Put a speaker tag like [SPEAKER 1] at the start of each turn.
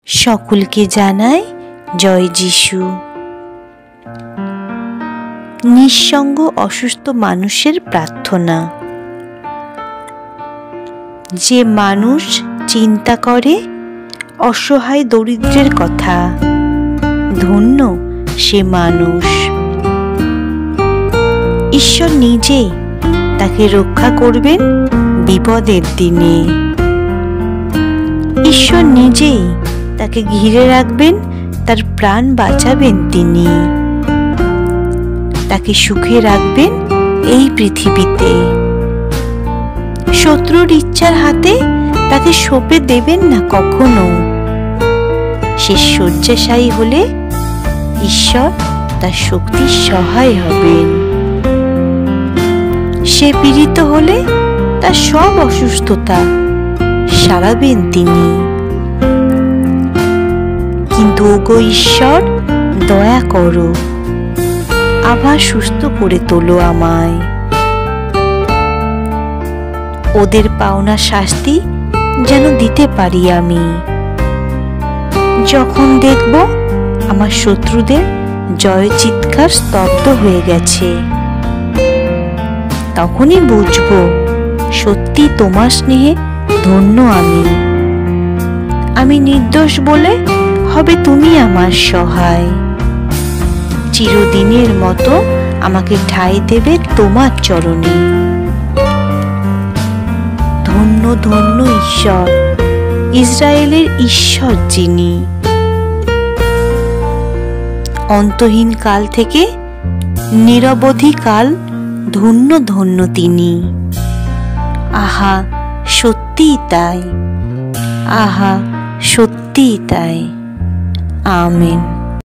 [SPEAKER 1] সকলকে জানাই জয় যিশু। নিঃসঙ্গ অসুস্থ মানুষের প্রার্থনা। যে মানুষ চিন্তা করে অসহায় দরিদ্রের কথা, ধন্য সে মানুষ। ঈশ্বর নিজেই তাকে রক্ষা করবেন বিপদের দিনে। ঈশ্বর নিজেই তাকে ঘিরে রাখবেন, তার প্রাণ বাঁচাবেন তিনি। তাকে সুখে রাখবেন এই পৃথিবীতে। শত্রুর ইচ্ছার হাতে তাকে সঁপে দেবেন না কখনো। সে শয্যাশায়ী হলে ঈশ্বর তার শক্তির সহায় হবেন। সে পীড়িত হলে তার সব অসুস্থতা সারাবেন তিনি। কিন্তু ওগো ঈশ্বর, দয়া করো, আবার সুস্থ করে তোলো আমায়। ওদের পাওনা শাস্তি যেন দিতে পারি আমি। যখন দেখব আমার শত্রুদের জয় চিৎকার স্তব্ধ হয়ে গেছে, তখনই বুঝব সত্যি তোমার স্নেহে ধন্য আমি নির্দোষ বলে হবে তুমি আমার সহায়। চিরদিনের মতো আমাকে ঠাঁই দেবে তোমার চরণে। ধন্য ধন্য ঈশ্বর, ইসরায়েলের ঈশ্বর যিনি। অন্তহীন কাল থেকে নিরবধি কাল ধন্য ধন্য তিনি। আহা সত্যিই তাই, আহা সত্যিই তাই। আমেন।